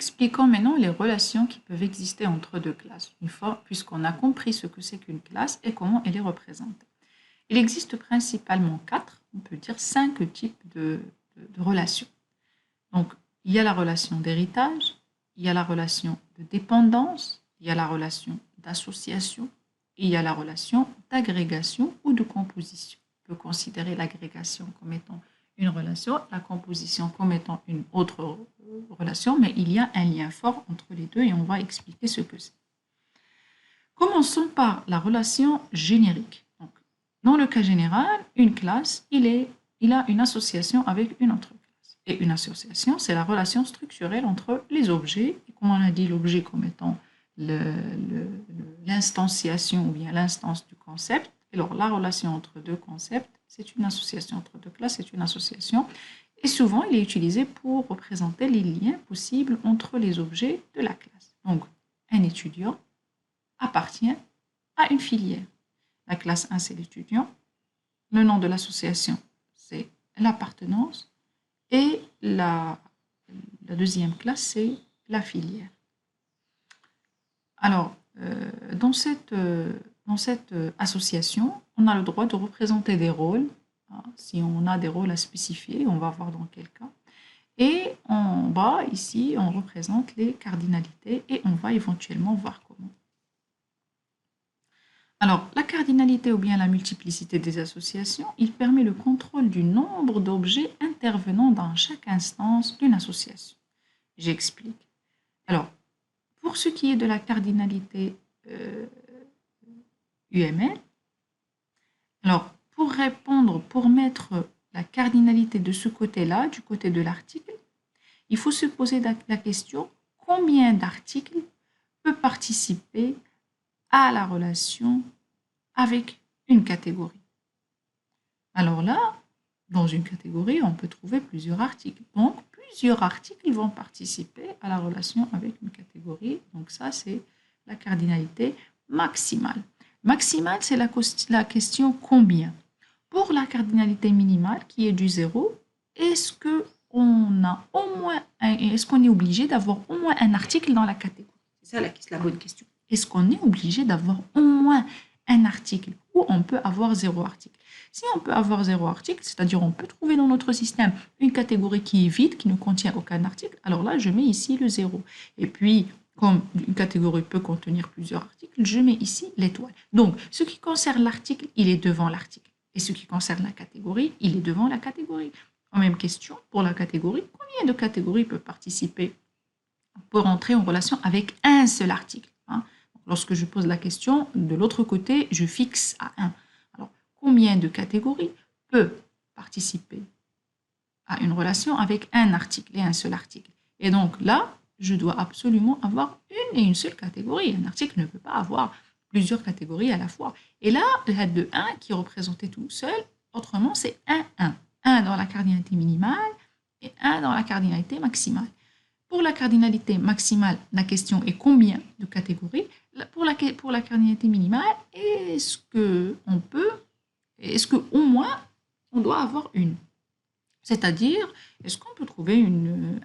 Expliquons maintenant les relations qui peuvent exister entre deux classes, une fois puisqu'on a compris ce que c'est qu'une classe et comment elle est représentée. Il existe principalement quatre, on peut dire cinq types de relations. Donc, il y a la relation d'héritage, il y a la relation de dépendance, il y a la relation d'association, et il y a la relation d'agrégation ou de composition. On peut considérer l'agrégation comme étant une relation, la composition comme étant une autre relation, mais il y a un lien fort entre les deux et on va expliquer ce que c'est. Commençons par la relation générique. Donc, dans le cas général, une classe, il a une association avec une autre classe. Et une association, c'est la relation structurelle entre les objets, et comme on a dit l'objet comme étant l'instanciation ou bien l'instance du concept. Alors, la relation entre deux concepts, c'est une association entre deux classes, c'est une association. Et souvent, il est utilisé pour représenter les liens possibles entre les objets de la classe. Donc, un étudiant appartient à une filière. La classe 1, c'est l'étudiant. Le nom de l'association, c'est l'appartenance. Et la deuxième classe, c'est la filière. Alors, dans cette association, on a le droit de représenter des rôles. Si on a des rôles à spécifier, on va voir dans quel cas. Et en bas, ici, on représente les cardinalités et on va éventuellement voir comment. Alors, la cardinalité ou bien la multiplicité des associations, il permet le contrôle du nombre d'objets intervenant dans chaque instance d'une association. J'explique. Alors, pour ce qui est de la cardinalité UML, alors pour mettre la cardinalité de ce côté-là, du côté de l'article, il faut se poser la question combien d'articles peut participer à la relation avec une catégorie. Alors là, dans une catégorie, on peut trouver plusieurs articles. Donc, plusieurs articles vont participer à la relation avec une catégorie. Donc ça, c'est la cardinalité maximale. Maximale, c'est la question combien. Pour la cardinalité minimale, qui est du 0, est-ce qu'on est obligé d'avoir au moins un article dans la catégorie? C'est ça la bonne question. Est-ce qu'on est obligé d'avoir au moins un article ou on peut avoir 0 article? Si on peut avoir 0 article, c'est-à-dire on peut trouver dans notre système une catégorie qui est vide, qui ne contient aucun article, alors là, je mets ici le 0. Et puis, comme une catégorie peut contenir plusieurs articles, je mets ici l'étoile. Donc, ce qui concerne l'article, il est devant l'article. Et ce qui concerne la catégorie, il est devant la catégorie. En même question, pour la catégorie, combien de catégories peuvent participer, pour entrer en relation avec un seul article? Lorsque je pose la question, de l'autre côté, je fixe à 1. Alors, combien de catégories peut participer à une relation avec un article et un seul article? Et donc là, je dois absolument avoir une et une seule catégorie. Un article ne peut pas avoir plusieurs catégories à la fois. Et là, le de 1 qui est représenté tout seul, autrement, c'est 1, 1. 1 dans la cardinalité minimale et 1 dans la cardinalité maximale. Pour la cardinalité maximale, la question est combien de catégories? Pour la cardinalité minimale, est-ce qu'au moins on doit avoir une? C'est-à-dire, est-ce qu'on peut trouver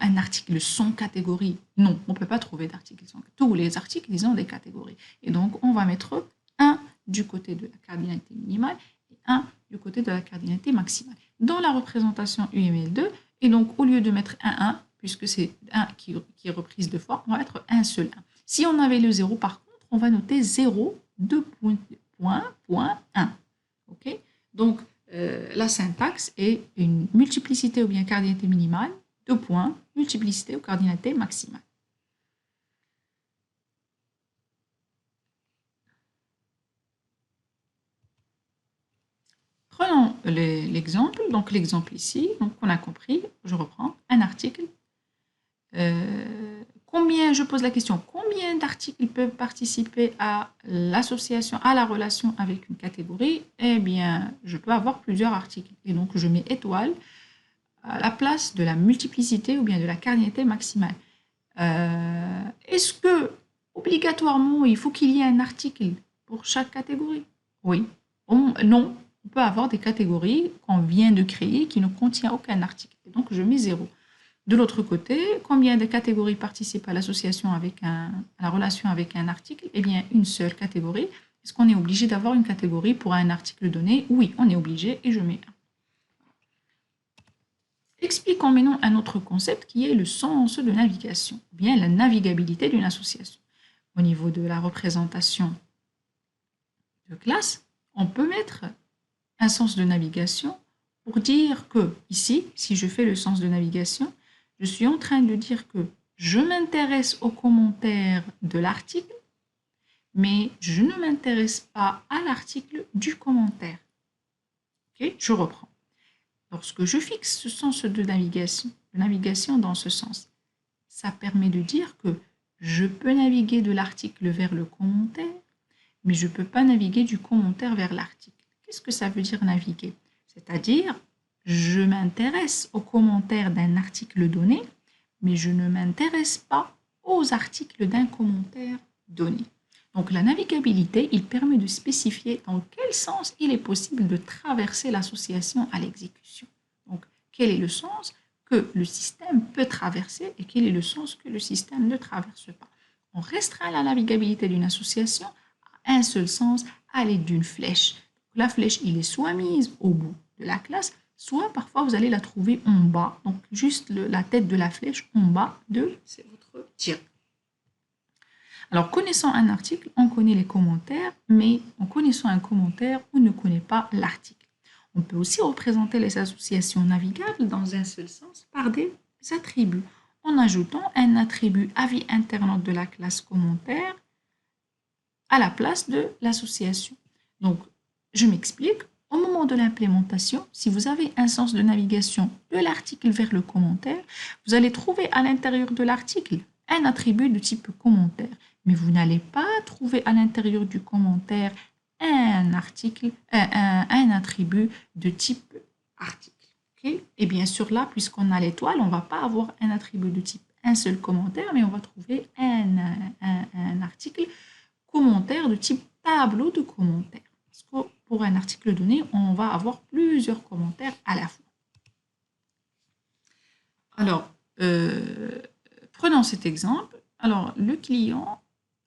un article sans catégorie? Non, on ne peut pas trouver d'article sans catégorie. Tous les articles, ils ont des catégories. Et donc, on va mettre 1 du côté de la cardinalité minimale et 1 du côté de la cardinalité maximale. Dans la représentation UML2, et donc au lieu de mettre 1, 1, puisque c'est 1 qui est reprise deux fois, on va mettre un seul 1. Si on avait le 0, par contre, on va noter 0, 2.1. OK? Donc, la syntaxe est une multiplicité ou bien cardinalité minimale, 2 points, multiplicité ou cardinalité maximale. Prenons l'exemple. Donc, l'exemple ici, donc on a compris, je reprends, un article. Je pose la question, combien d'articles peuvent participer à l'association, à la relation avec une catégorie? Eh bien, je peux avoir plusieurs articles. Et donc, je mets étoile à la place de la multiplicité ou bien de la cardinalité maximale. Est-ce que, obligatoirement, il faut qu'il y ait un article pour chaque catégorie? Oui. Non, on peut avoir des catégories qu'on vient de créer qui ne contiennent aucun article. Et donc, je mets 0. De l'autre côté, combien de catégories participent à l'association à la relation avec un article? Eh bien, une seule catégorie. Est-ce qu'on est obligé d'avoir une catégorie pour un article donné? Oui, on est obligé et je mets 1. Expliquons maintenant un autre concept qui est le sens de navigation, ou bien la navigabilité d'une association. Au niveau de la représentation de classe, on peut mettre un sens de navigation pour dire que, ici, si je fais le sens de navigation, je suis en train de dire que je m'intéresse aux commentaires de l'article, mais je ne m'intéresse pas à l'article du commentaire. Okay? Je reprends. Lorsque je fixe ce sens de navigation dans ce sens, ça permet de dire que je peux naviguer de l'article vers le commentaire, mais je ne peux pas naviguer du commentaire vers l'article. Qu'est-ce que ça veut dire naviguer? C'est-à-dire, je m'intéresse aux commentaires d'un article donné, mais je ne m'intéresse pas aux articles d'un commentaire donné. Donc la navigabilité, il permet de spécifier dans quel sens il est possible de traverser l'association à l'exécution. Donc quel est le sens que le système peut traverser et quel est le sens que le système ne traverse pas. On restreint la navigabilité d'une association à un seul sens, à l'aide d'une flèche. La flèche, il est soit mise au bout de la classe, soit parfois vous allez la trouver en bas, donc juste la tête de la flèche en bas de votre tir. Alors, connaissant un article, on connaît les commentaires, mais en connaissant un commentaire, on ne connaît pas l'article. On peut aussi représenter les associations navigables dans un seul sens par des attributs, en ajoutant un attribut avis internaute de la classe commentaire à la place de l'association. Donc, je m'explique. Au moment de l'implémentation, si vous avez un sens de navigation de l'article vers le commentaire, vous allez trouver à l'intérieur de l'article un attribut de type commentaire, mais vous n'allez pas trouver à l'intérieur du commentaire un attribut de type article. Okay? Et bien sûr là, puisqu'on a l'étoile, on ne va pas avoir un attribut de type un seul commentaire, mais on va trouver un article commentaire de type tableau de commentaires. Parce que pour un article donné, on va avoir plusieurs commentaires à la fois. Alors, prenons cet exemple. Alors, le client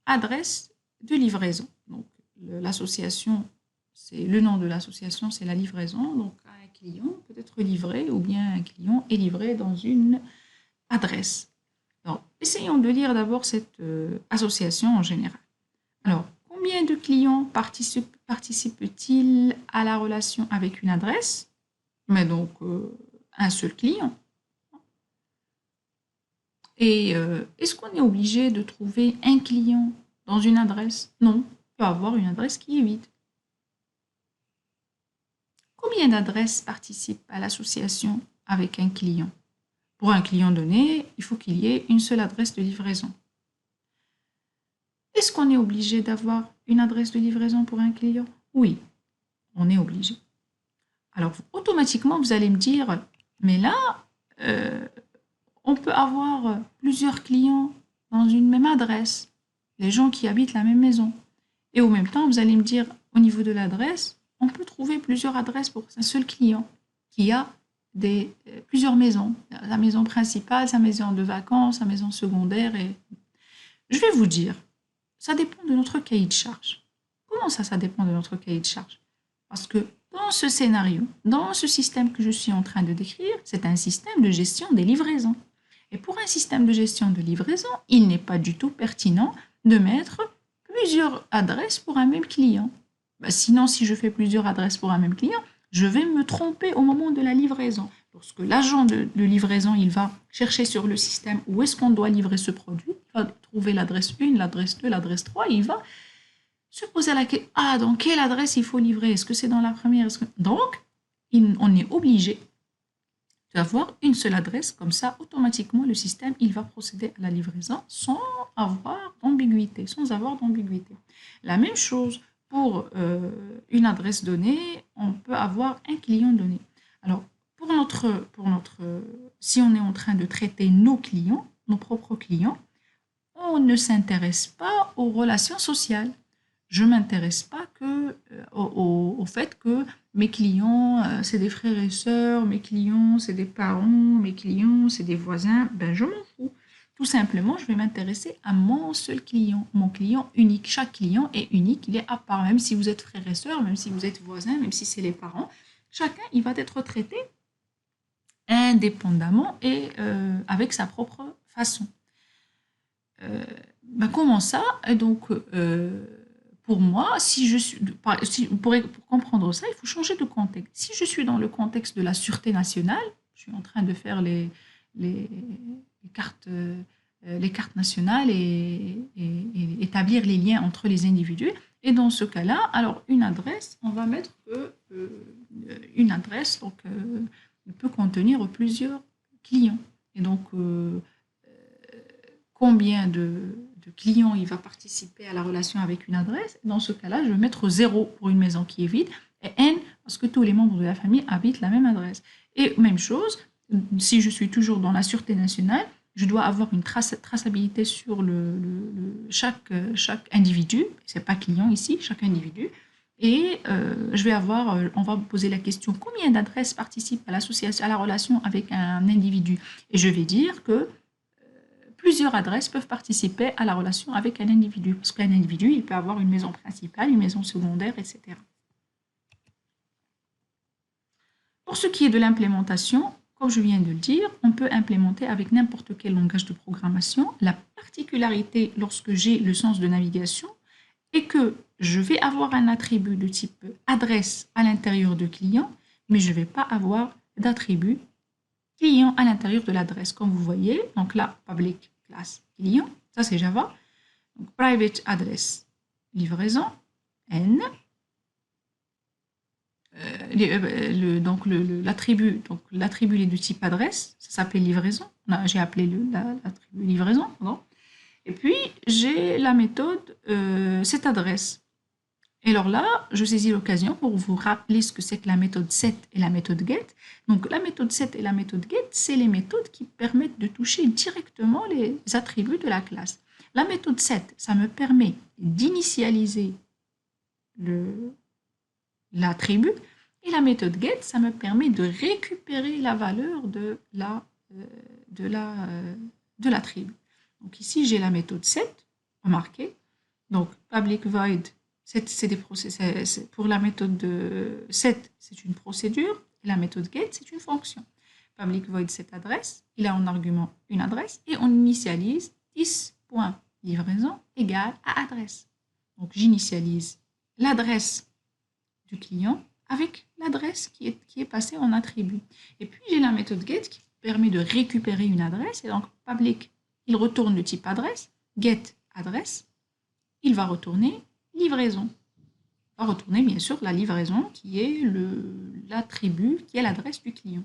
adresse de livraison. Donc, l'association, c'est le nom de l'association, c'est la livraison. Donc, un client peut être livré ou bien un client est livré dans une adresse. Alors, essayons de lire d'abord cette association en général. Alors, combien de clients participent-ils à la relation avec une adresse? Mais donc, un seul client. Et est-ce qu'on est obligé de trouver un client dans une adresse? Non, on peut avoir une adresse qui est vide. Combien d'adresses participent à l'association avec un client? Pour un client donné, il faut qu'il y ait une seule adresse de livraison. Est-ce qu'on est obligé d'avoir une adresse de livraison pour un client? Oui, on est obligé. Alors, automatiquement, vous allez me dire, mais là, on peut avoir plusieurs clients dans une même adresse, les gens qui habitent la même maison. Et au même temps, vous allez me dire, au niveau de l'adresse, on peut trouver plusieurs adresses pour un seul client qui a plusieurs maisons. La maison principale, sa maison de vacances, sa maison secondaire. Et je vais vous dire, ça dépend de notre cahier de charge. Comment ça dépend de notre cahier de charge? Parce que dans ce scénario, dans ce système que je suis en train de décrire, c'est un système de gestion des livraisons. Et pour un système de gestion de livraison, il n'est pas du tout pertinent de mettre plusieurs adresses pour un même client. Sinon, si je fais plusieurs adresses pour un même client, je vais me tromper au moment de la livraison. Lorsque l'agent de livraison, il va chercher sur le système où est-ce qu'on doit livrer ce produit, il va trouver l'adresse 1, l'adresse 2, l'adresse 3, il va se poser la question, dans quelle adresse il faut livrer? Est-ce que c'est dans la première? Donc, on est obligé d'avoir une seule adresse, comme ça, automatiquement, le système, il va procéder à la livraison sans avoir d'ambiguïté, La même chose pour une adresse donnée, on peut avoir un client donné. Alors, si on est en train de traiter nos clients, nos propres clients, on ne s'intéresse pas aux relations sociales. je ne m'intéresse pas au fait que mes clients, c'est des frères et sœurs, mes clients, c'est des parents, mes clients, c'est des voisins. Ben, je m'en fous. Tout simplement, je vais m'intéresser à mon seul client, mon client unique. Chaque client est unique, il est à part. Même si vous êtes frères et sœurs, même si vous êtes voisins, même si c'est les parents, chacun, il va être traité indépendamment et avec sa propre façon. Ben comment ça? Et donc, pour moi, pour comprendre ça, il faut changer de contexte. Si je suis dans le contexte de la sûreté nationale, je suis en train de faire les, les cartes nationales et établir les liens entre les individus. Et dans ce cas-là, alors une adresse, on va mettre que une adresse donc, peut contenir plusieurs clients. Et donc, combien de clients il va participer à la relation avec une adresse. Dans ce cas-là, je vais mettre 0 pour une maison qui est vide et n parce que tous les membres de la famille habitent la même adresse. Et même chose, si je suis toujours dans la sûreté nationale, je dois avoir une traçabilité sur chaque individu, c'est pas client ici, chaque individu. Et je vais avoir, on va me poser la question combien d'adresses participent à l'association, à la relation avec un individu. Et je vais dire que plusieurs adresses peuvent participer à la relation avec un individu. Parce qu'un individu, il peut avoir une maison principale, une maison secondaire, etc. Pour ce qui est de l'implémentation, comme je viens de le dire, on peut implémenter avec n'importe quel langage de programmation. La particularité lorsque j'ai le sens de navigation est que je vais avoir un attribut de type adresse à l'intérieur de client, mais je ne vais pas avoir d'attribut client à l'intérieur de l'adresse. Comme vous voyez, donc là, public class client, ça c'est Java. Donc, private address, livraison, N. Donc l'attribut est du type adresse, ça s'appelle livraison. J'ai appelé l'attribut livraison. Pardon. Et puis j'ai la méthode cette adresse. Et alors là, je saisis l'occasion pour vous rappeler ce que c'est que la méthode set et la méthode get. Donc la méthode set et la méthode get, c'est les méthodes qui permettent de toucher directement les attributs de la classe. La méthode set, ça me permet d'initialiser l'attribut et la méthode get, ça me permet de récupérer la valeur de l'attribut. Donc ici, j'ai la méthode set, remarquez. Donc public void, pour la méthode de set, c'est une procédure, et la méthode get, c'est une fonction. Public void cette adresse, il a en argument une adresse, et on initialise 10.livraison égale à adresse. Donc j'initialise l'adresse du client avec l'adresse qui est passée en attribut. Et puis j'ai la méthode get qui permet de récupérer une adresse, et donc public, il retourne le type adresse, get adresse, il va retourner livraison. On va retourner bien sûr la livraison qui est l'attribut, qui est l'adresse du client.